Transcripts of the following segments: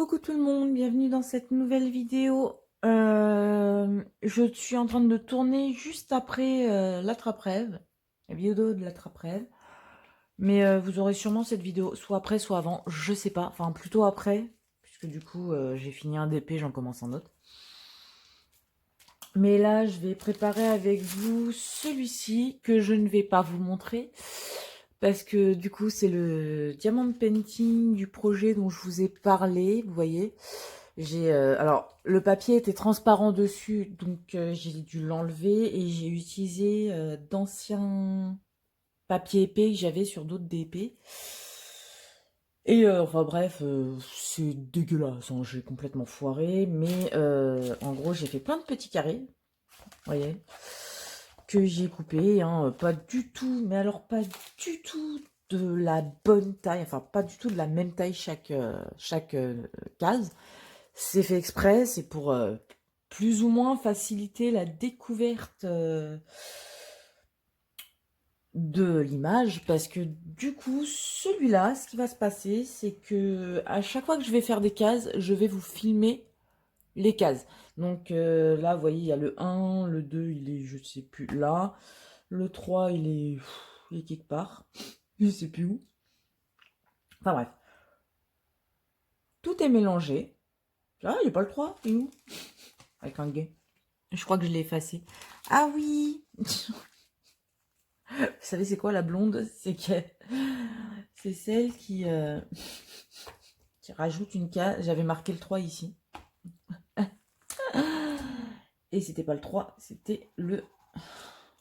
Coucou tout le monde, bienvenue dans cette nouvelle vidéo. Je suis en train de tourner juste après l'attrape-rêve, la vidéo de l'attrape-rêve. Mais vous aurez sûrement cette vidéo soit après, soit avant, je sais pas. Enfin, plutôt après, puisque du coup, j'ai fini un DP, j'en commence un autre. Mais là, je vais préparer avec vous celui-ci que je ne vais pas vous montrer. Parce que du coup, c'est le diamant painting du projet dont je vous ai parlé, vous voyez. Alors, le papier était transparent dessus, donc j'ai dû l'enlever et j'ai utilisé d'anciens papiers épais que j'avais sur d'autres DP. Et enfin bref, c'est dégueulasse, hein, j'ai complètement foiré, mais en gros j'ai fait plein de petits carrés, vous voyez, que j'ai coupé, hein, pas du tout, mais alors pas du tout de la bonne taille, enfin pas du tout de la même taille chaque case. C'est fait exprès, c'est pour plus ou moins faciliter la découverte de l'image, parce que du coup, celui-là, ce qui va se passer, c'est que à chaque fois que je vais faire des cases, je vais vous filmer les cases. Donc là, vous voyez, il y a le 1, le 2, il est, je sais plus, là. Le 3, il est quelque part. Je sais plus où. Enfin bref. Tout est mélangé. Ah, il n'y a pas le 3, il est où? Avec un gay. Je crois que je l'ai effacé. Ah oui. Vous savez c'est quoi la blonde? C'est celle qui rajoute une case. J'avais marqué le 3 ici. Et c'était pas le 3, c'était le...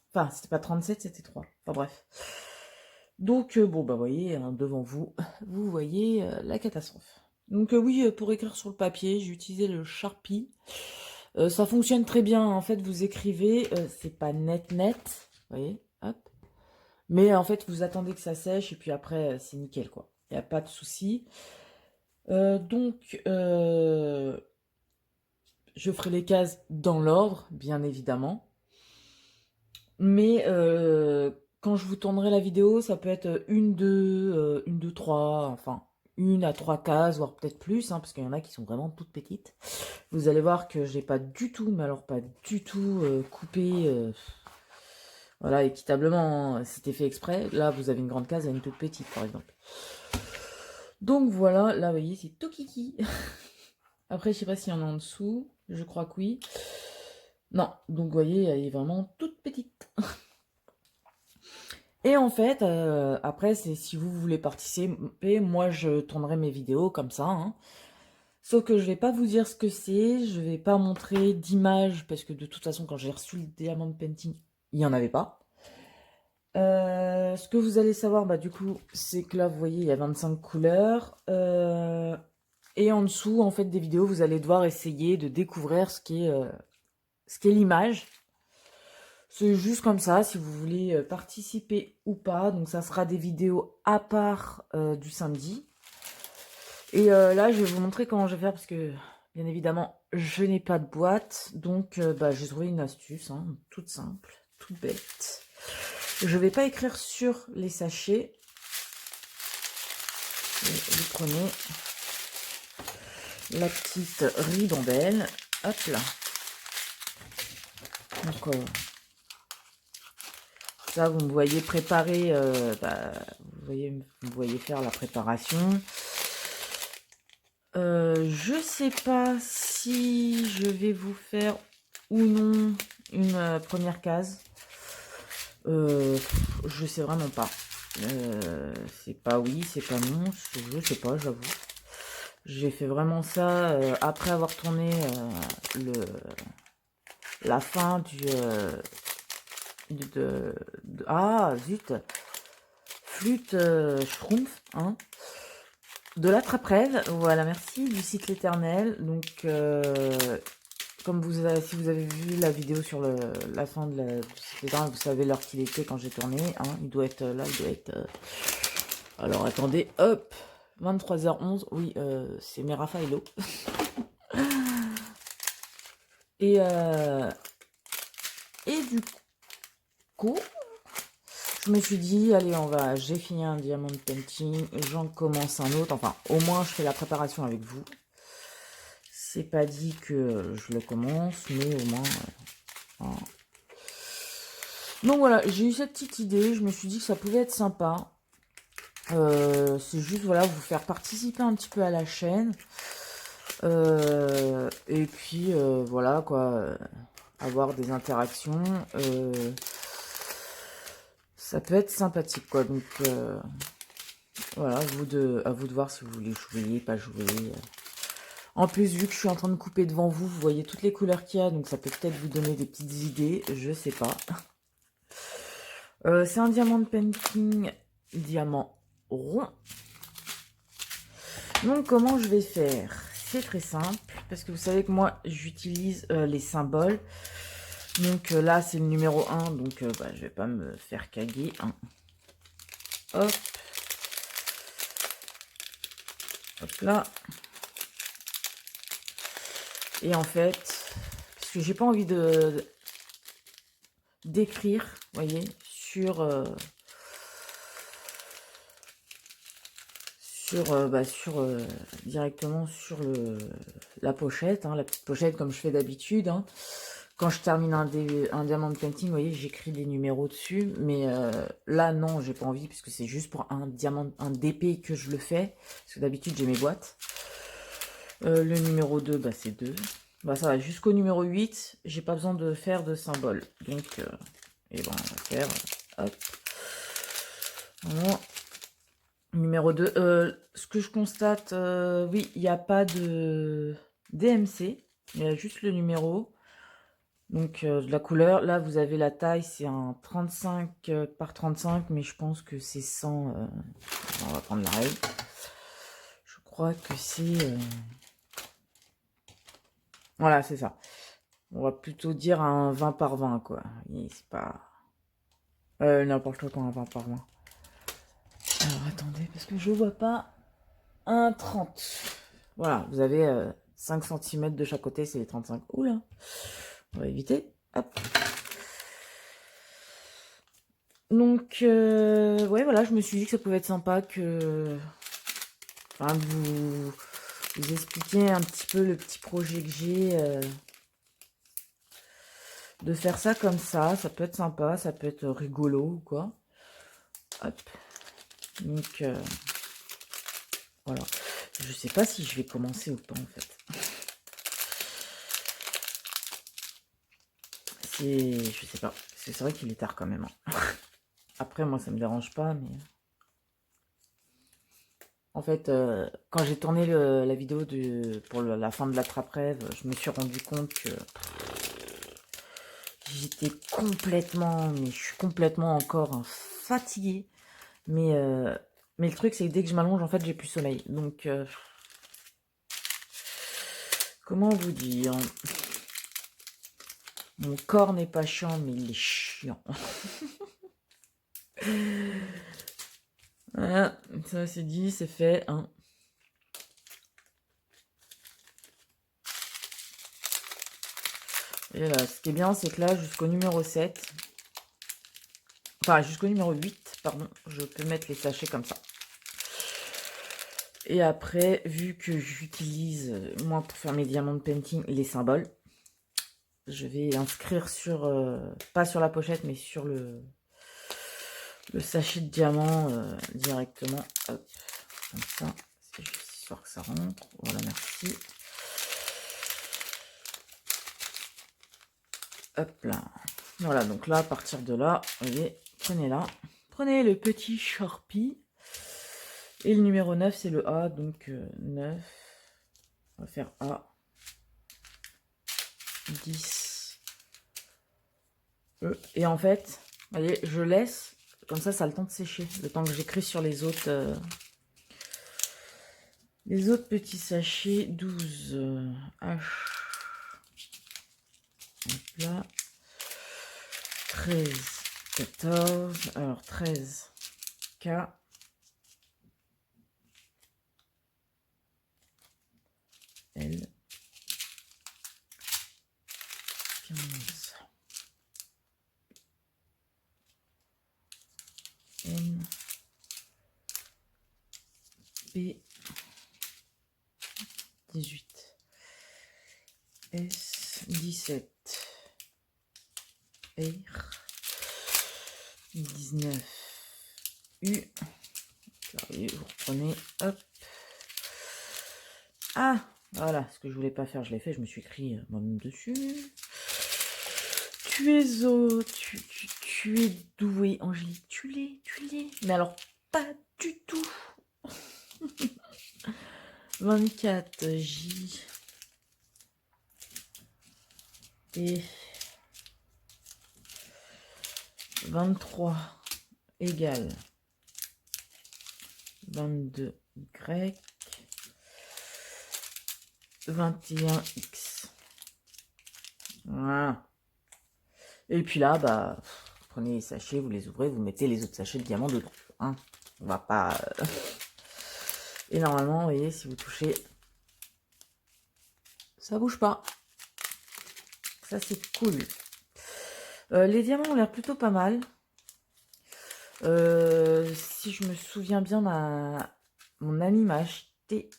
Enfin, c'était pas 37, c'était 3. Enfin bref. Donc, bon, bah, vous voyez, hein, devant vous, vous voyez la catastrophe. Donc, oui, pour écrire sur le papier, j'ai utilisé le Sharpie. Ça fonctionne très bien. En fait, vous écrivez, c'est pas net, vous voyez, hop. Mais en fait, vous attendez que ça sèche et puis après, c'est nickel, quoi. Il n'y a pas de souci. Donc, je ferai les cases dans l'ordre, bien évidemment. Mais quand je vous tournerai la vidéo, ça peut être une, deux, trois, enfin, une à trois cases, voire peut-être plus, hein, parce qu'il y en a qui sont vraiment toutes petites. Vous allez voir que j'ai pas du tout, mais alors pas du tout coupé, voilà, équitablement, hein. C'était fait exprès. Là, vous avez une grande case et une toute petite, par exemple. Donc voilà, là, vous voyez, c'est tout kiki. Après, je sais pas s'il y en a en dessous. Je crois que oui. Non, donc vous voyez, elle est vraiment toute petite. Et en fait, après, c'est si vous voulez participer, moi je tournerai mes vidéos comme ça, hein. Sauf que je vais pas vous dire ce que c'est, je vais pas montrer d'image, parce que de toute façon, quand j'ai reçu le diamant painting, il n'y en avait pas. Ce que vous allez savoir, bah du coup, c'est que là, vous voyez, il y a 25 couleurs. Et en dessous, en fait, des vidéos, vous allez devoir essayer de découvrir ce qui est l'image. C'est juste comme ça, si vous voulez participer ou pas. Donc ça sera des vidéos à part du samedi. Et là, je vais vous montrer comment je vais faire parce que, bien évidemment, je n'ai pas de boîte. Donc, bah, j'ai trouvé une astuce, hein, toute simple, toute bête. Je vais pas écrire sur les sachets. Vous prenez la petite ribambelle. Hop là. Donc, ça, vous me voyez préparer, vous me voyez faire la préparation. Je sais pas si je vais vous faire ou non une première case. Je sais vraiment pas. C'est pas oui, c'est pas non. Je sais pas, j'avoue. J'ai fait vraiment ça après avoir tourné la fin ah zut, flûte schtroumpf, hein, de l'attrape-rêve. Voilà, merci, du site l'éternel. Donc comme si vous avez vu la vidéo sur la fin du site l'éternel, vous savez l'heure qu'il était quand j'ai tourné, hein. Il doit être là, il doit être alors attendez, hop, 23h11. Oui, c'est mes Raffaello. et du coup, je me suis dit, allez, j'ai fini un diamond painting, j'en commence un autre. Enfin, au moins, je fais la préparation avec vous. c'est pas dit que je le commence, mais au moins... voilà. Donc voilà, j'ai eu cette petite idée, je me suis dit que ça pouvait être sympa. C'est juste, voilà, vous faire participer un petit peu à la chaîne. Et puis, voilà, quoi, avoir des interactions. Ça peut être sympathique, quoi. Donc, voilà, à vous de voir si vous voulez jouer, pas jouer. En plus, vu que je suis en train de couper devant vous, vous voyez toutes les couleurs qu'il y a, donc ça peut peut-être vous donner des petites idées, je sais pas. C'est un diamant de painting, diamant rond. Donc, comment je vais faire? C'est très simple, parce que vous savez que moi, j'utilise les symboles. Donc là, c'est le numéro 1, donc bah, je vais pas me faire caguer. Hein. Hop. Hop là. Et en fait, parce que j'ai pas envie de d'écrire, vous voyez, directement sur la pochette, hein, la petite pochette comme je fais d'habitude. Hein. Quand je termine un diamant de painting, vous voyez, j'écris des numéros dessus, mais là non, j'ai pas envie puisque c'est juste pour un diamant, un DP que je le fais, parce que d'habitude j'ai mes boîtes. Le numéro 2, bah, c'est 2. Bah, ça va, jusqu'au numéro 8, j'ai pas besoin de faire de symbole. Donc, et ben, on va faire, hop. Voilà. Numéro 2. Ce que je constate, oui, il n'y a pas de DMC. Il y a juste le numéro. Donc, de la couleur. Là, vous avez la taille, c'est un 35 par 35, mais je pense que c'est 100. On va prendre la règle. Je crois que c'est... Voilà, c'est ça. On va plutôt dire un 20 par 20, quoi. C'est pas... n'importe quoi, un 20 par 20. Alors, attendez, parce que je vois pas... Un 30. Voilà, vous avez 5 cm de chaque côté, c'est les 35. Oula, on va éviter. Hop. Donc, ouais, voilà, je me suis dit que ça pouvait être sympa que... Enfin, vous expliquer un petit peu le petit projet que j'ai... de faire ça comme ça peut être sympa, ça peut être rigolo ou quoi. Hop. Donc, voilà. Je sais pas si je vais commencer ou pas, en fait. Je sais pas. C'est vrai qu'il est tard quand même. Hein. Après, moi, ça me dérange pas, mais... En fait, quand j'ai tourné la vidéo pour la fin de l'attrape-rêve, je me suis rendu compte que j'étais complètement... Mais je suis complètement encore fatiguée. Mais le truc, c'est que dès que je m'allonge, en fait, j'ai plus sommeil. Donc... comment vous dire? Mon corps n'est pas chiant, mais il est chiant. Voilà, ça c'est dit, c'est fait. Hein. Et là, ce qui est bien, c'est que là, jusqu'au numéro 7, enfin jusqu'au numéro 8, pardon, je peux mettre les sachets comme ça. Et après, vu que j'utilise, moi, pour faire mes diamants de painting, les symboles, je vais inscrire sur, pas sur la pochette, mais sur le sachet de diamants directement. Hop, comme ça. C'est juste histoire que ça rentre. Voilà, merci. Hop là. Voilà, donc là, à partir de là, vous voyez, prenez là. Prenez le petit Sharpie. Et le numéro 9, c'est le A, donc 9. On va faire A. 10. E. Et en fait, vous voyez, je laisse, comme ça a le temps de sécher. Le temps que j'écris sur les autres petits sachets. 12 H. Hop là. 13, 14. Alors 13 K. 15. N. P. 18. S17 R 19 U. Vous reprenez, hop. Ah, voilà, ce que je voulais pas faire, je l'ai fait, je me suis écrit moi-même dessus. Tu es douée, Angélique, tu l'es. Mais alors, pas du tout. 24 J et 23 égale 22 Y 21 X. Voilà. Et puis là, bah, vous prenez les sachets, vous les ouvrez, vous mettez les autres sachets de diamants dedans. Hein. On va pas... Et normalement, vous voyez, si vous touchez, ça bouge pas. Ça, c'est cool. Les diamants ont l'air plutôt pas mal. Si je me souviens bien, mon ami m'a acheté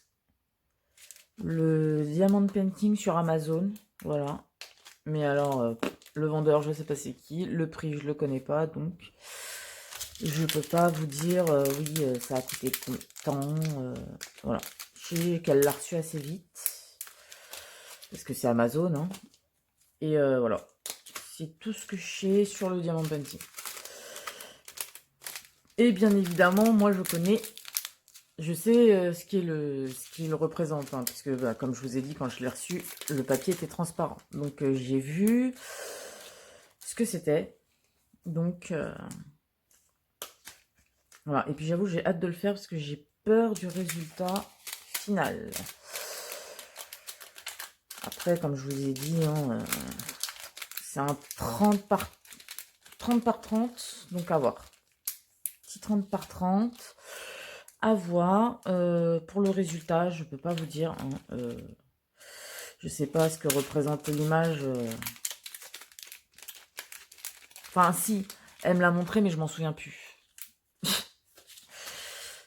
le diamant painting sur Amazon. Voilà. Mais alors, le vendeur, je sais pas c'est qui. Le prix, je le connais pas. Donc, je peux pas vous dire, oui, ça a coûté tant. Voilà. Je sais qu'elle l'a reçu assez vite. Parce que c'est Amazon. Hein. Et voilà. C'est tout ce que je sais sur le diamant painting. Et bien évidemment, moi je connais, je sais ce qu'il représente, hein, puisque bah, comme je vous ai dit, quand je l'ai reçu, le papier était transparent. Donc j'ai vu ce que c'était. Donc voilà. Et puis j'avoue, j'ai hâte de le faire parce que j'ai peur du résultat final. Après, comme je vous ai dit, hein, c'est un 30 par 30, donc à voir. 30 par 30 à voir. Pour le résultat, je peux pas vous dire. Hein, je sais pas ce que représente l'image. Enfin, si, elle me l'a montré, mais je m'en souviens plus.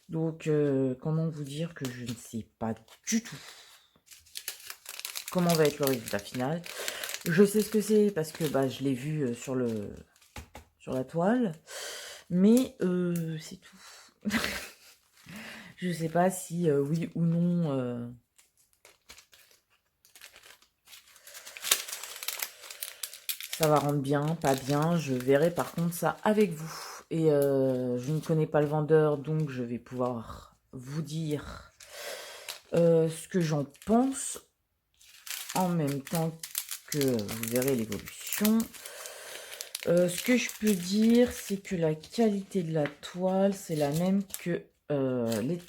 Donc, comment vous dire que je ne sais pas du tout comment va être le résultat final. Je sais ce que c'est parce que bah, je l'ai vu sur la toile. Mais c'est tout. Je sais pas si oui ou non ça va rendre bien, pas bien. Je verrai par contre ça avec vous. Et je ne connais pas le vendeur, donc je vais pouvoir vous dire ce que j'en pense en même temps que vous verrez l'évolution. Ce que je peux dire, c'est que la qualité de la toile, c'est la même que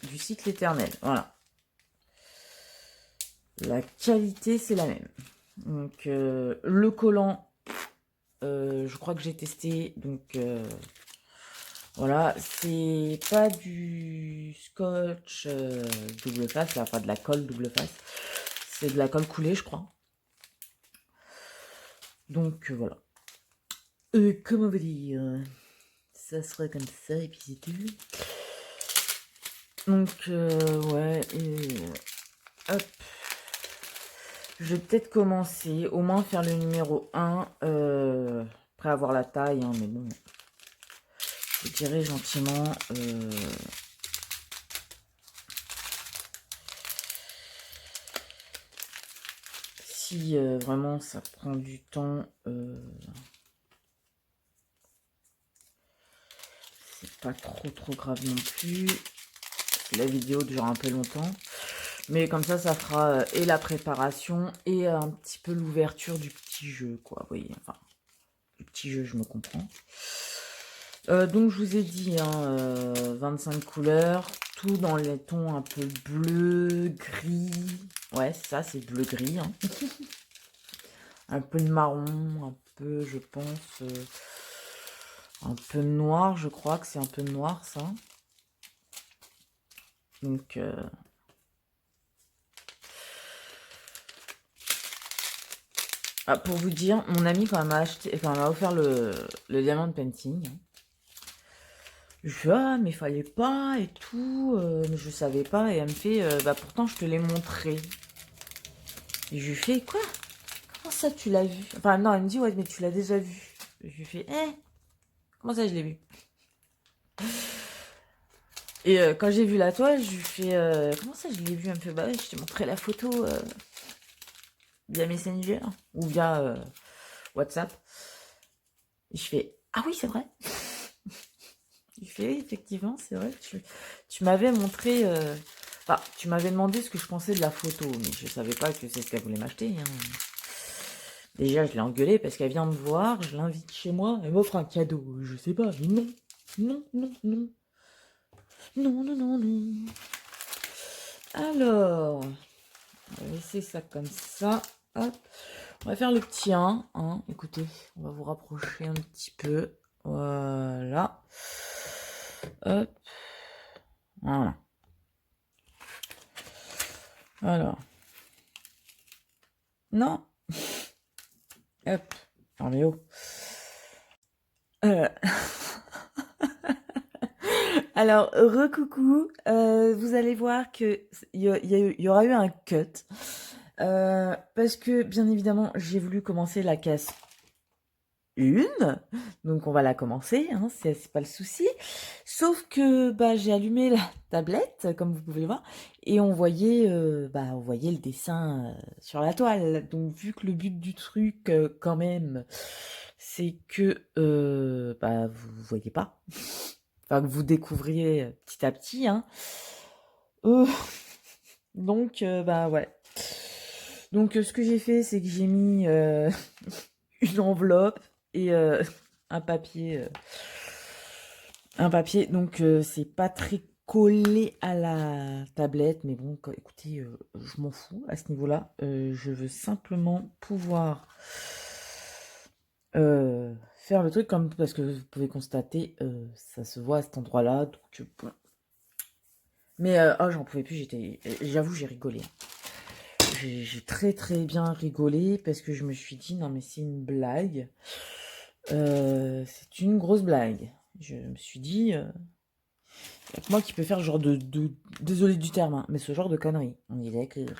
du site L'Éternel. Voilà. La qualité, c'est la même. Donc, le collant, je crois que j'ai testé. Donc, voilà. C'est pas du scotch double face, enfin de la colle double face. C'est de la colle coulée, je crois. Donc, voilà. Comment vous dire, ça serait comme ça, et puis c'est tout. Donc, ouais, hop. Je vais peut-être commencer, au moins faire le numéro 1, après avoir la taille, hein, mais bon, je dirais gentiment. Si vraiment ça prend du temps, c'est pas trop grave non plus. La vidéo dure un peu longtemps. Mais comme ça fera et la préparation et un petit peu l'ouverture du petit jeu, quoi. Vous voyez, enfin, du petit jeu, je me comprends. Donc, je vous ai dit, hein, 25 couleurs, tout dans les tons un peu bleu, gris. Ouais, ça, c'est bleu-gris. Hein. Un peu de marron, un peu, je pense, un peu noir, je crois que c'est un peu noir, ça. Donc, ah, pour vous dire, mon ami, quand elle m'a acheté, quand elle m'a offert le diamant painting, je fais, ah, mais fallait pas et tout, mais je savais pas. Et elle me fait, bah pourtant, je te l'ai montré. Et je lui fais, quoi? ça tu l'as vu? Enfin non, elle me dit ouais mais tu l'as déjà vu. Je lui fais comment ça je l'ai vu? Et quand j'ai vu la toile, je lui fais comment ça je l'ai vu? Elle me fait bah ouais, je t'ai montré la photo via Messenger ou via WhatsApp. Et je fais ah oui c'est vrai. Il fait oui, effectivement c'est vrai. Tu m'avais montré. Enfin, tu m'avais demandé ce que je pensais de la photo, mais je savais pas que c'est ce qu'elle voulait m'acheter. Hein. Déjà, je l'ai engueulée parce qu'elle vient me voir, je l'invite chez moi, elle m'offre un cadeau. Je sais pas, mais non. Non, non, non. Non, non, non, non. Alors, on va laisser ça comme ça. Hop. On va faire le petit 1. Hein. Écoutez, on va vous rapprocher un petit peu. Voilà. Hop. Voilà. Alors. Non. Hop. Arléo. Euh... Alors, recoucou, vous allez voir que il y aura eu un cut. Parce que, bien évidemment, j'ai voulu commencer la case 1. Donc, on va la commencer, hein, c'est pas le souci. Sauf que bah, j'ai allumé la tablette, comme vous pouvez le voir, et on voyait le dessin sur la toile. Donc, vu que le but du truc, quand même, c'est que bah, vous voyez pas. Enfin, que vous découvriez petit à petit. Hein. Donc, bah ouais. Donc, ce que j'ai fait, c'est que j'ai mis une enveloppe et un papier. Un papier, donc c'est pas très collé à la tablette, mais bon, écoutez, je m'en fous à ce niveau-là. Je veux simplement pouvoir faire le truc comme parce que vous pouvez constater, ça se voit à cet endroit-là, donc bon. Mais oh, j'en pouvais plus, j'avoue, j'ai rigolé. J'ai très très bien rigolé parce que je me suis dit non mais c'est une blague, c'est une grosse blague. Je me suis dit, y a que moi qui peux faire ce genre désolé du terme, hein, mais ce genre de conneries. On y est d'accord.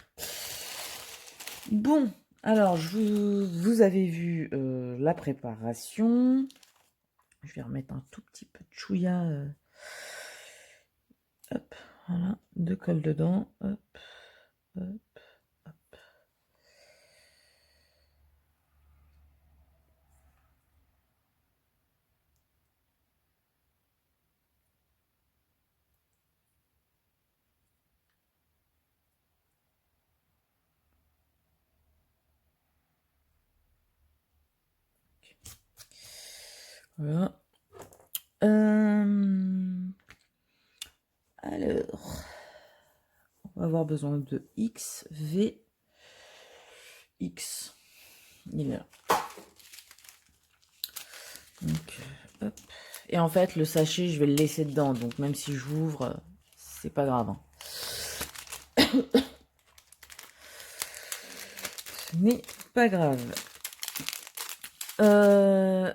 Bon, alors vous avez vu la préparation. Je vais remettre un tout petit peu de chouïa. Hop, voilà, de colle dedans. Hop, hop, hop. Voilà. Alors, on va avoir besoin de X, V, X. Il est là. Donc, hop. Et en fait, le sachet, je vais le laisser dedans. Donc, même si j'ouvre, c'est pas grave. Hein. Ce n'est pas grave.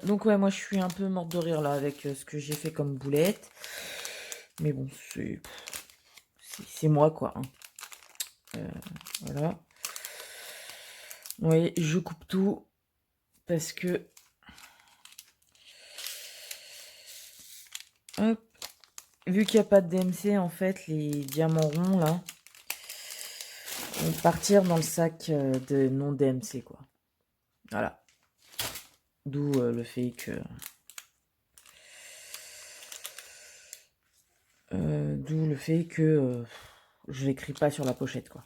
Donc, ouais, moi, je suis un peu morte de rire, là, avec ce que j'ai fait comme boulette. Mais bon, c'est moi, quoi. Hein. Voilà. Oui, je coupe tout. Parce que... Hop. Vu qu'il n'y a pas de DMC, en fait, les diamants ronds, là, vont partir dans le sac de non-DMC, quoi. Voilà. D'où le fait que... D'où le fait que je l'écris pas sur la pochette, quoi.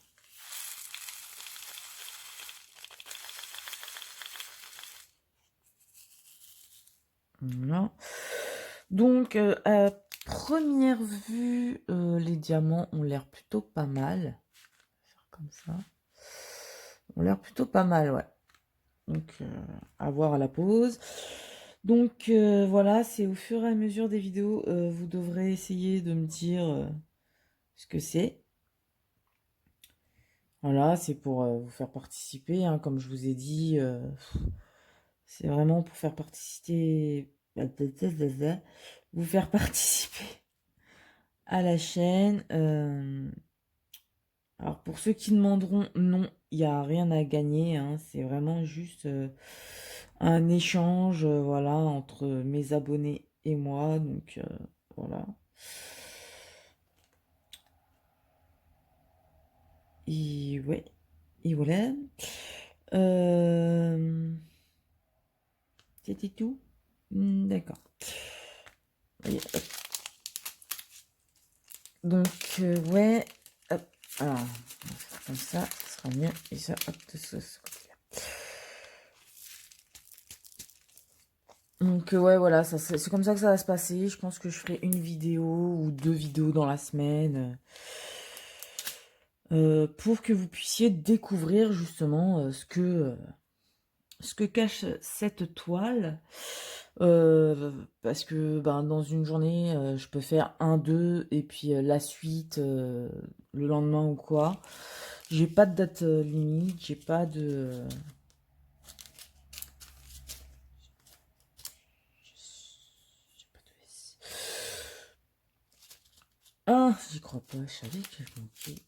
Voilà. Donc, à première vue, les diamants ont l'air plutôt pas mal. Faire comme ça. Ont l'air plutôt pas mal, ouais. Donc, à voir à la pause. Donc, voilà, c'est au fur et à mesure des vidéos, vous devrez essayer de me dire ce que c'est. Voilà, c'est pour vous faire participer, hein, comme je vous ai dit. C'est vraiment pour faire participer... Vous faire participer à la chaîne. Alors, pour ceux qui demanderont, non, il n'y a rien à gagner, hein. C'est vraiment juste un échange, voilà, entre mes abonnés et moi. Donc, voilà. Et ouais, et voilà. Euh, C'était tout? D'accord. Allez, hop. Donc, ouais. Hop. Alors, on va faire comme ça sera mieux. Et ça, hop, de ce côté-là. Donc, ouais, voilà, c'est comme ça que ça va se passer. Je pense que je ferai une vidéo ou 2 vidéos dans la semaine. Pour que vous puissiez découvrir justement ce que cache cette toile. Parce que ben, dans une journée, je peux faire un, deux, et puis la suite le lendemain ou quoi. J'ai pas de date limite, j'ai pas de... j'ai pas de S. Ah, j'y crois pas, je savais que je manquais.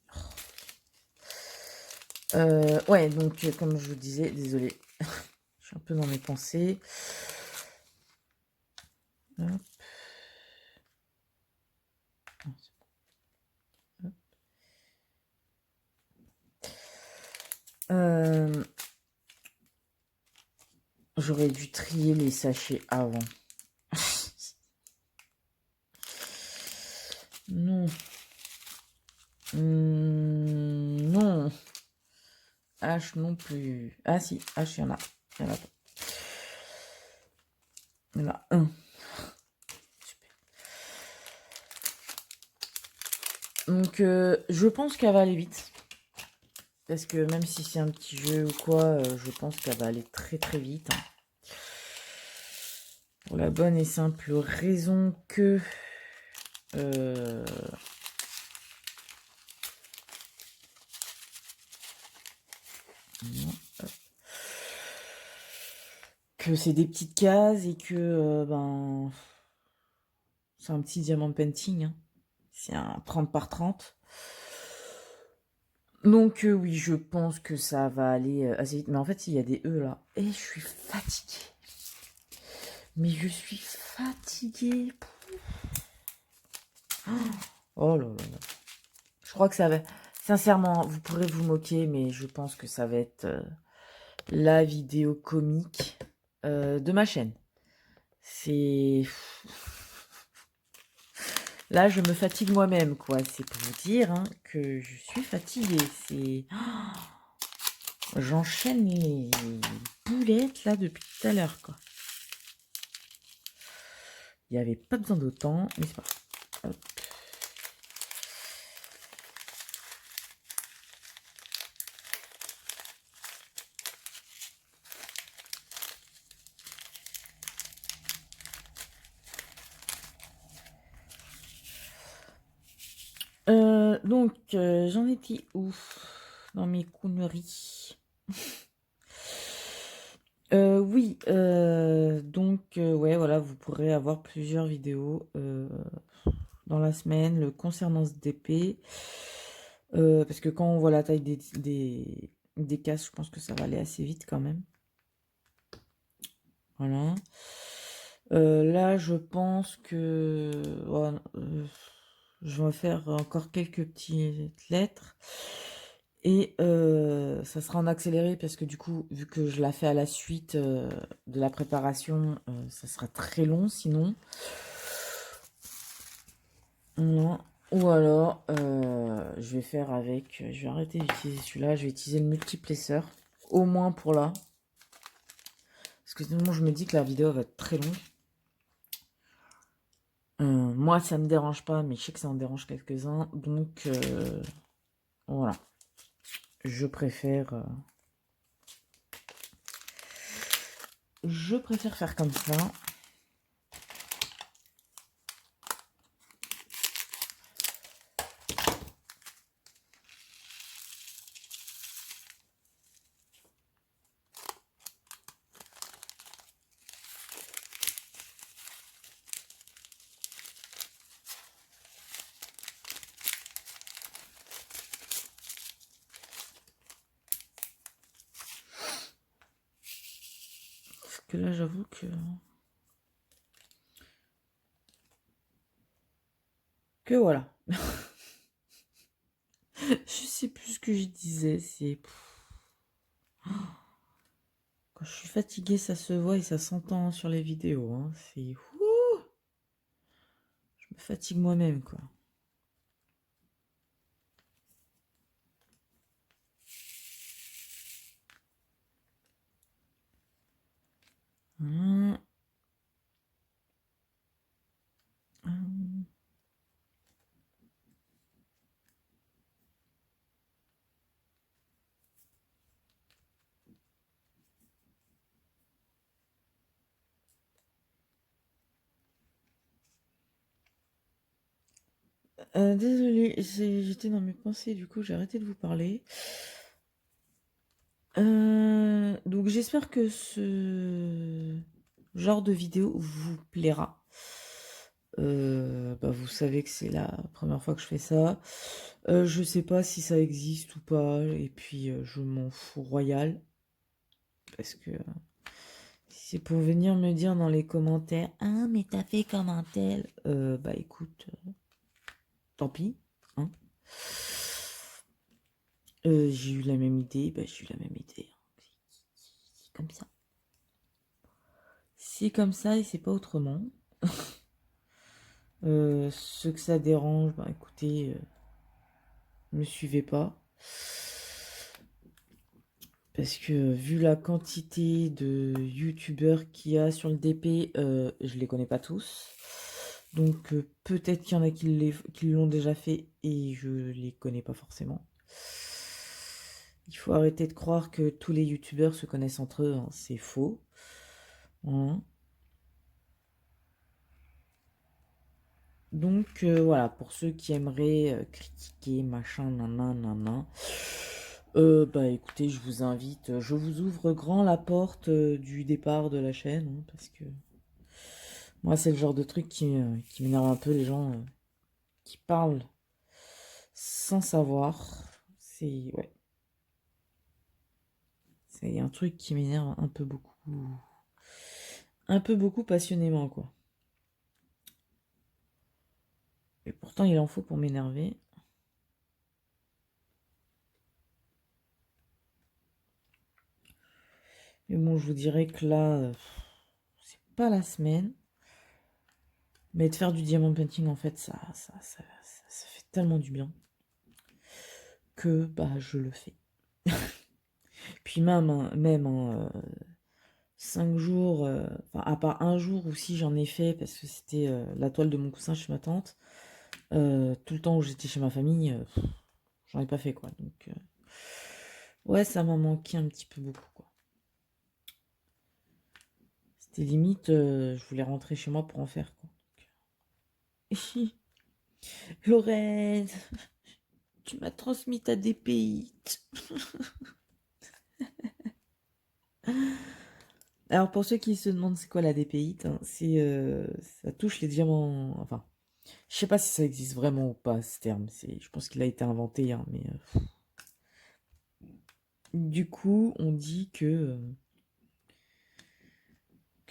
Ouais, donc comme je vous disais, désolé, je suis un peu dans mes pensées. Hop. Euh, J'aurais dû trier les sachets avant. Non. Non. H non plus. Ah si, H, il y en a. Il y en a pas. Il y en a un. Super. Donc, je pense qu'elle va aller vite. Parce que même si c'est un petit jeu ou quoi, je pense qu'elle va aller très très vite. Pour la bonne et simple raison que... euh, que c'est des petites cases et que ben c'est un petit diamant painting, hein. C'est un 30 par 30. Donc oui, je pense que ça va aller assez vite. Mais en fait, il y a des E là. Et je suis fatiguée. Mais je suis fatiguée. Oh là là là. Je crois que ça va... Sincèrement, vous pourrez vous moquer, mais je pense que ça va être la vidéo comique de ma chaîne. C'est... Là, je me fatigue moi-même, quoi. C'est pour vous dire hein, que je suis fatiguée. C'est... J'enchaîne les boulettes, là, depuis tout à l'heure, quoi. Il n'y avait pas besoin d'autant, mais c'est pas grave. Hop. Donc, j'en étais où dans mes conneries? Oui, donc, ouais, voilà, vous pourrez avoir plusieurs vidéos dans la semaine le concernant ce DP. Parce que quand on voit la taille des cases, je pense que ça va aller assez vite quand même. Voilà. Là, je pense que ouais, je vais faire encore quelques petites lettres. Et ça sera en accéléré parce que du coup, vu que je la fais à la suite de la préparation, ça sera très long sinon. Voilà. Ou alors, je vais faire avec... Je vais arrêter d'utiliser celui-là, je vais utiliser le multiplesseur. Au moins pour là. Parce que sinon, je me dis que la vidéo va être très longue. Moi, ça me dérange pas, mais je sais que ça en dérange quelques-uns. Donc, voilà. Je préfère faire comme ça. que là, j'avoue que... voilà. Je sais plus ce que je disais, c'est... Quand je suis fatiguée, ça se voit et ça s'entend sur les vidéos, hein. C'est... Je me fatigue moi-même, quoi. Hum, hum. Désolée, j'étais dans mes pensées, du coup j'ai arrêté de vous parler. Donc j'espère que ce genre de vidéo vous plaira. Vous savez que c'est la première fois que je fais ça. Je sais pas si ça existe ou pas, et puis je m'en fous royal. Parce que si c'est pour venir me dire dans les commentaires, ah mais t'as fait comme un tel, bah écoute, tant pis, hein. J'ai eu la même idée, bah j'ai eu la même idée. C'est comme ça. C'est comme ça et c'est pas autrement. Ceux que ça dérange, bah écoutez, me suivez pas. Parce que vu la quantité de youtubeurs qu'il y a sur le DP, je les connais pas tous. Donc peut-être qu'il y en a qui l'ont déjà fait et je les connais pas forcément. Il faut arrêter de croire que tous les youtubeurs se connaissent entre eux, hein. C'est faux. Hein. Donc voilà, pour ceux qui aimeraient critiquer, machin, nanan, bah écoutez, je vous invite, je vous ouvre grand la porte du départ de la chaîne, hein, parce que moi c'est le genre de truc qui m'énerve un peu, les gens qui parlent sans savoir. C'est ouais, c'est un truc qui m'énerve un peu beaucoup passionnément quoi. Et pourtant il en faut pour m'énerver. Mais bon, je vous dirais que là, c'est pas la semaine. Mais de faire du diamant painting, en fait, ça fait tellement du bien que bah je le fais. Puis même, hein, 5 jours, à part un jour où si j'en ai fait parce que c'était la toile de mon coussin chez ma tante, tout le temps où j'étais chez ma famille, j'en ai pas fait quoi. Donc ouais, ça m'a manqué un petit peu beaucoup quoi. C'était limite, je voulais rentrer chez moi pour en faire quoi. Lorraine, tu m'as transmis ta DPI. Alors pour ceux qui se demandent c'est quoi la DPI, hein, ça touche les diamants. Enfin, je sais pas si ça existe vraiment ou pas ce terme. Je pense qu'il a été inventé, hein, mais du coup on dit que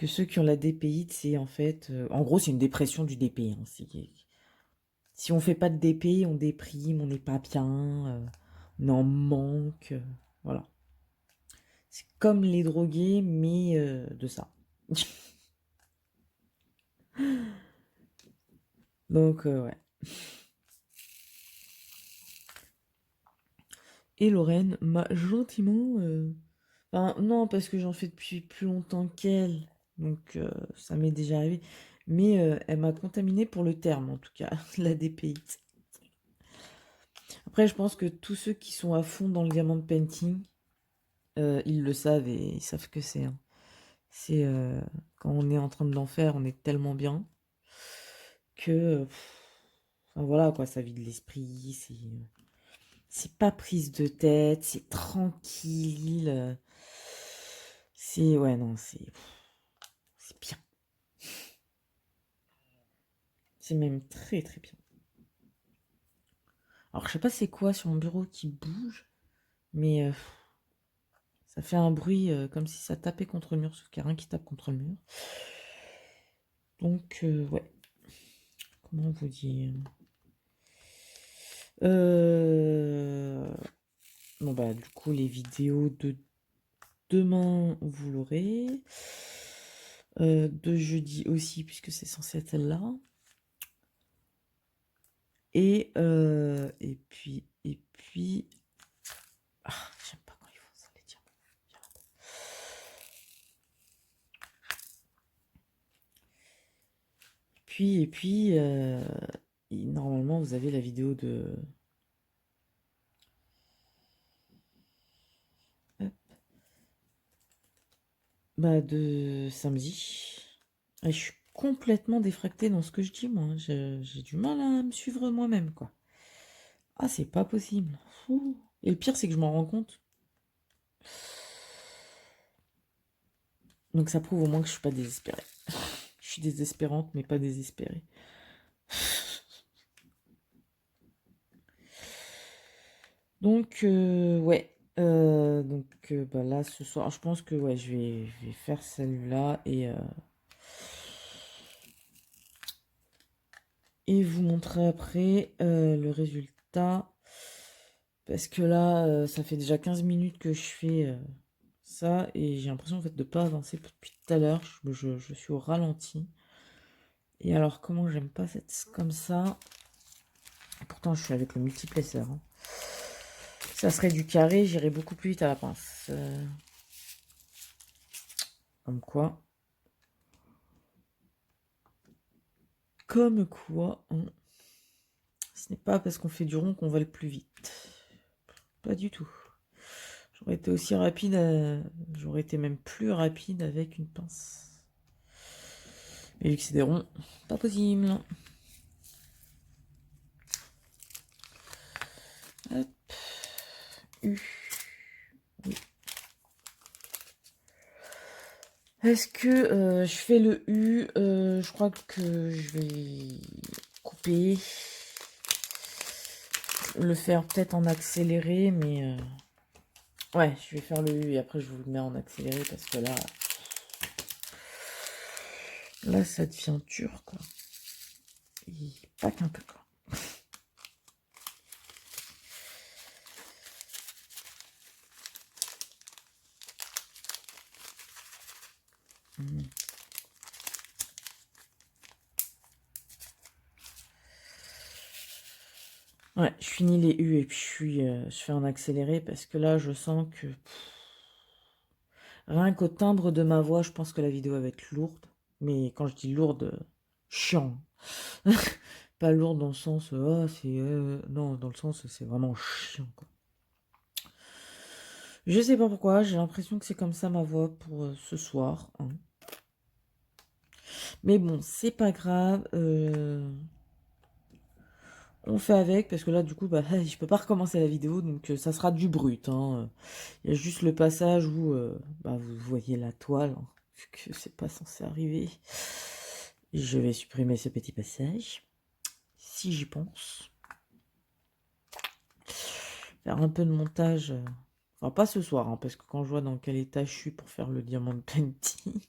ceux qui ont la DPI, c'est en fait, en gros c'est une dépression du DP. Hein, si on fait pas de DP, on déprime, on n'est pas bien, on en manque, voilà. C'est comme les drogués, mais de ça. Donc ouais. Et Lorraine m'a gentiment... Enfin, non, parce que j'en fais depuis plus longtemps qu'elle, donc ça m'est déjà arrivé. Mais elle m'a contaminée pour le terme, en tout cas, la DPI. Après, je pense que tous ceux qui sont à fond dans le diamant painting, ils le savent et ils savent que c'est. Hein. C'est quand on est en train de l'en faire, on est tellement bien que... enfin, voilà, quoi, ça vide l'esprit, c'est pas prise de tête, c'est tranquille. C'est ouais non, c'est bien. C'est même très très bien. Alors je sais pas c'est quoi sur mon bureau qui bouge, mais Ça fait un bruit comme si ça tapait contre le mur, sauf qu'il n'y a rien qui tape contre le mur. Donc, ouais. Comment vous dire Bon, bah, du coup, les vidéos de demain, vous l'aurez. De jeudi aussi, puisque c'est censé être là. Et puis... Ah, j'aime pas quand ils font ça, les diamants. Et puis, normalement, vous avez la vidéo de samedi. Et je suis complètement défractée dans ce que je dis, moi. J'ai du mal à me suivre moi-même, quoi. Ah, c'est pas possible. Ouh. Et le pire, c'est que je m'en rends compte. Donc ça prouve au moins que je suis pas désespérée. Je suis désespérante, mais pas désespérée. Donc, ouais. Donc, bah, là, ce soir, je pense que ouais, je vais faire celle-là et vous montrer après le résultat. Parce que là, ça fait déjà 15 minutes que je fais ça et j'ai l'impression en fait de pas avancer depuis tout à l'heure. Je suis au ralenti. Et alors, comment j'aime pas cette comme ça. Pourtant, je suis avec le multiplesseur. Hein. Ça serait du carré, j'irais beaucoup plus vite à la pince. Comme quoi. Comme quoi, hein. Ce n'est pas parce qu'on fait du rond qu'on va le plus vite. Pas du tout. J'aurais été aussi rapide, j'aurais été même plus rapide avec une pince. Mais vu que c'est des ronds, pas possible. Hop. U. Oui. Est-ce que je fais le U je crois que je vais couper. Le faire peut-être en accéléré, mais... Ouais, je vais faire le U et après je vous le mets en accéléré parce que là... Là, ça devient dur, quoi. Et pas qu'un peu, quoi. Ouais, je finis les U et puis je fais en accéléré parce que là, je sens que... Rien qu'au timbre de ma voix, je pense que la vidéo va être lourde. Mais quand je dis lourde, chiant. Pas lourde dans le sens, ah, c'est... non, dans le sens, c'est vraiment chiant, quoi. Je sais pas pourquoi, j'ai l'impression que c'est comme ça ma voix pour ce soir. Hein. Mais bon, c'est pas grave. On fait avec, parce que là, du coup, bah, je peux pas recommencer la vidéo, donc ça sera du brut. Hein. Il y a juste le passage où bah, vous voyez la toile, hein, vu que c'est pas censé arriver. Je vais supprimer ce petit passage, si j'y pense. Faire un peu de montage, enfin pas ce soir, hein, parce que quand je vois dans quel état je suis pour faire le diamant painting,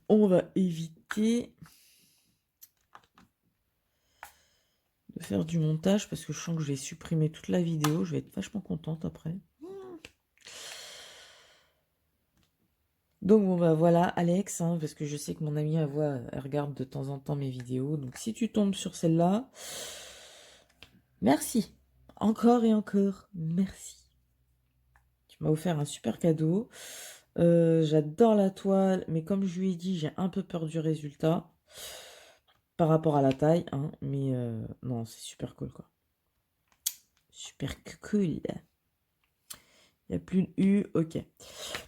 on va éviter de faire du montage, parce que je sens que je vais supprimer toute la vidéo, je vais être vachement contente après. Donc bon bah voilà Alex, hein, parce que je sais que mon amie à voix, elle regarde de temps en temps mes vidéos. Donc si tu tombes sur celle-là, merci. Encore et encore, merci. Tu m'as offert un super cadeau. J'adore la toile, mais comme je lui ai dit, j'ai un peu peur du résultat. Par rapport à la taille, hein, mais non, c'est super cool quoi. Super cool. Il n'y a plus de U, ok.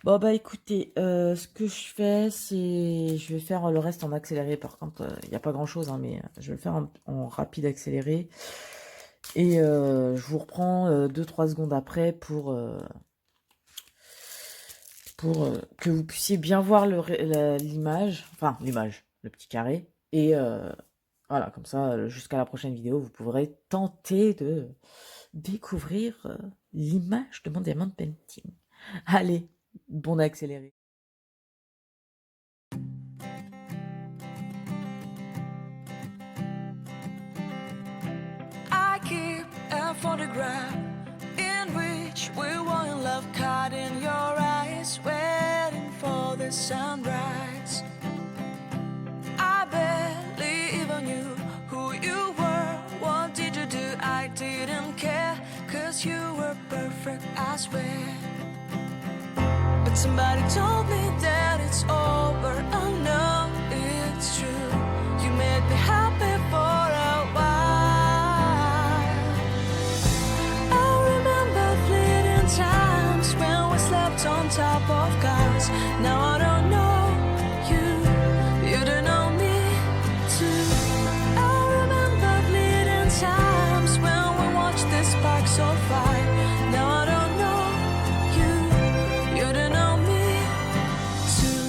Bon bah écoutez, ce que je fais, c'est... Je vais faire le reste en accéléré, par contre, il n'y a pas grand chose, hein, mais je vais le faire en rapide accéléré. Et je vous reprends 2-3 secondes après pour que vous puissiez bien voir l'image, enfin l'image, le petit carré. Et voilà, comme ça, jusqu'à la prochaine vidéo, vous pourrez tenter découvrir l'image de mon diamond painting. Allez, bon accéléré. I keep a photograph in which we were in love, caught in your eyes, waiting for the sunrise. I barely even knew who you were. What did you do? I didn't care, 'cause you were perfect, I swear. But somebody told me that it's over. I know it's true. You made me happy for a while. I remember fleeting times when we slept on top of cars. Now I don't know you, you don't know me too. I remember fleeting times when we watched the sparks so fire. Now I don't know you, you don't know me too.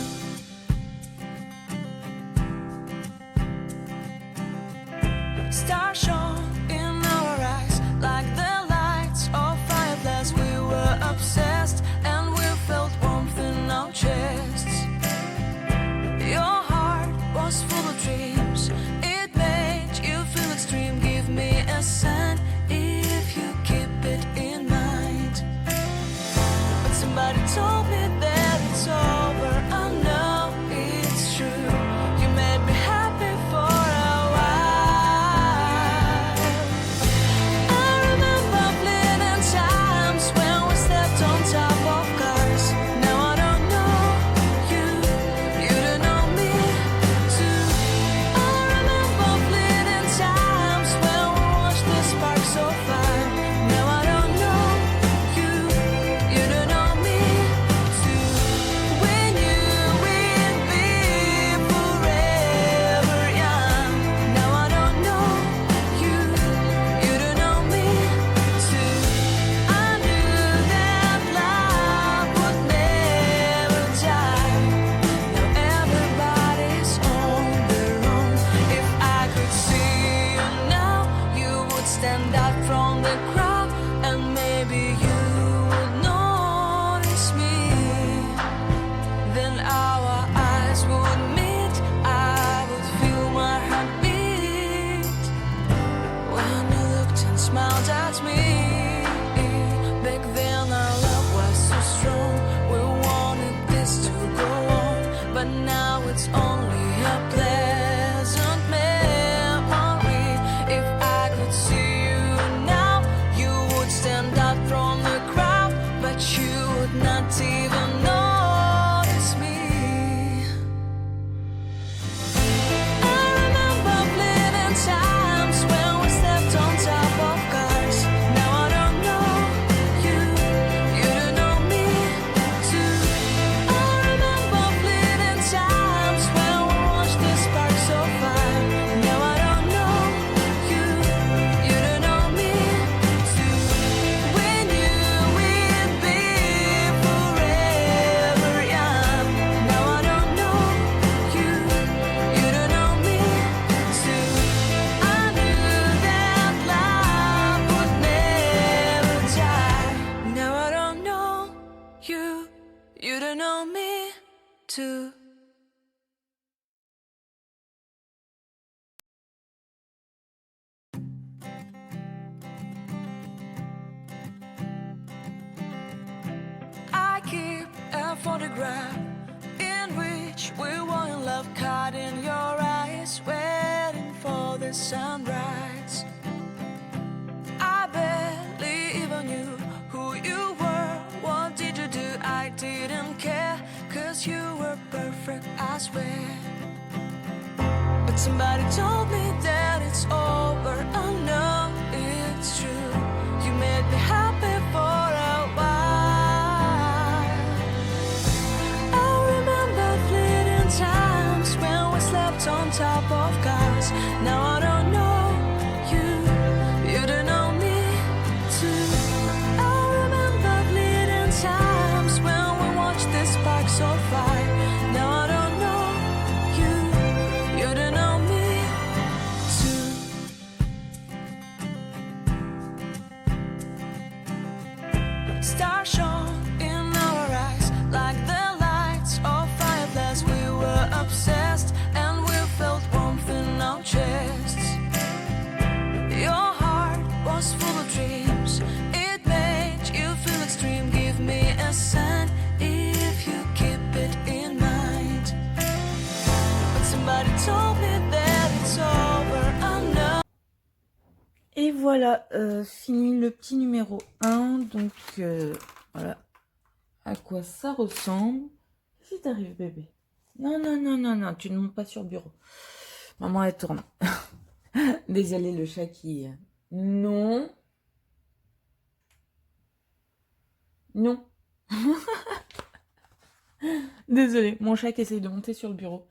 Stars shone in our eyes like the lights of fireflies. We were obsessed and we felt warmth in our chests. Your heart was full of dreams. It made you feel extreme. Give me a sign if you keep it in mind. But somebody told me that it's over. I know it's true. You made me happy for a while. I remember fleeting times when we slept on top of cars. Now I don't know you, you don't know me too. I remember fleeting times when we watched the sparks so fire. Now I don't know you, you don't know me too. We knew we'd be forever young. Now I don't know you, you don't know me too. I knew that love would never die. Now everybody's on their own. If I could see you now, you would stand out from the crowd, and maybe you would notice me. Then our eyes would meet. I would feel my heart beat when you looked and smiled at me. Back then our love was so strong. We wanted this to go on, but now it's only a pleasant memory. If I could see you now, you would stand out from the crowd, but you would not even notice me. I remember fleeting times when we slept on top of cars. Now I don't know you, you don't know me too. I remember fleeting times when we watched the sparks so fire. Now I don't know you, you don't know me too. We knew we'd be forever young. Now I don't know you, you don't know me too. I knew that love would never die. Now I don't know you, you don't know me too. I keep a photograph in which we were in love, caught in your eyes, waiting for the sunrise. I barely even knew who you were. What did you do? I didn't care, 'cause you were perfect, I swear. But somebody told me that it's over. I know it's true. You made me happy for a while. I remember fleeting times when we slept on top of cars. Now I don't know you, you don't know me too. I remember fleeting times when we watched the sparks so fire. Now I don't know you, you don't know me too. Stars shone in our eyes like the lights of fireflies. We were obsessed and we felt warmth in our chests. Your heart was full of dreams. It made you feel extreme. Give me a sign if you keep it in mind. But somebody told me that it's over. I know. Et voilà, fini le petit numéro 1. Donc, voilà à quoi ça ressemble. Qu'est-ce qui t'arrive, bébé? Non, non, non, non, non, tu ne montes pas sur le bureau. Maman, elle tourne. Désolé, le chat qui... Non. Non. Désolé, mon chat qui essaye de monter sur le bureau.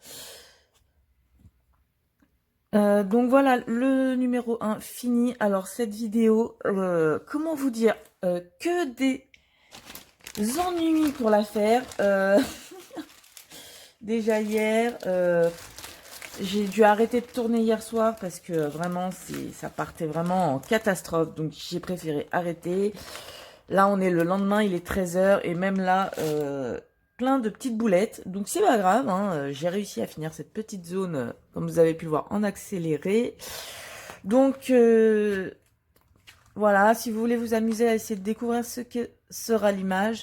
Donc voilà, le numéro 1 fini. Alors cette vidéo, comment vous dire, que des ennuis pour la faire. Déjà hier, j'ai dû arrêter de tourner hier soir parce que vraiment, ça partait vraiment en catastrophe. Donc j'ai préféré arrêter. Là, on est le lendemain, il est 13h et même là... plein de petites boulettes, donc c'est pas grave, hein. J'ai réussi à finir cette petite zone, comme vous avez pu le voir, en accéléré. Donc voilà, si vous voulez vous amuser à essayer de découvrir ce que sera l'image,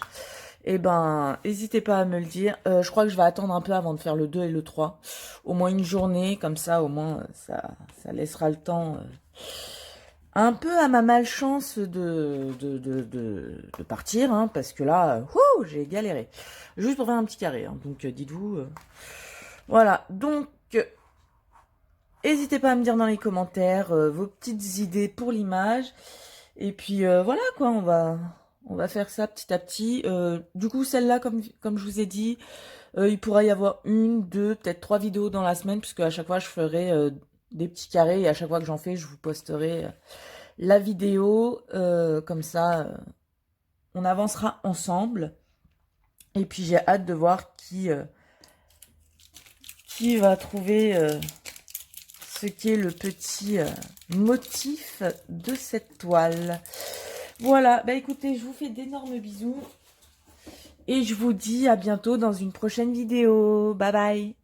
eh ben, n'hésitez pas à me le dire. Je crois que je vais attendre un peu avant de faire le 2 et le 3, au moins une journée, comme ça au moins ça laissera le temps... un peu à ma malchance de partir, hein, parce que là, j'ai galéré. Juste pour faire un petit carré, hein, donc dites-vous. Voilà, donc, n'hésitez pas à me dire dans les commentaires vos petites idées pour l'image. Et puis voilà quoi, on va faire ça petit à petit. Du coup, celle-là, comme je vous ai dit, il pourra y avoir 1, 2, peut-être 3 vidéos dans la semaine, puisque à chaque fois, je ferai des petits carrés, et à chaque fois que j'en fais, je vous posterai... la vidéo, comme ça, on avancera ensemble. Et puis j'ai hâte de voir qui va trouver ce qu'est le petit motif de cette toile. Voilà, bah écoutez, je vous fais d'énormes bisous. Et je vous dis à bientôt dans une prochaine vidéo. Bye bye.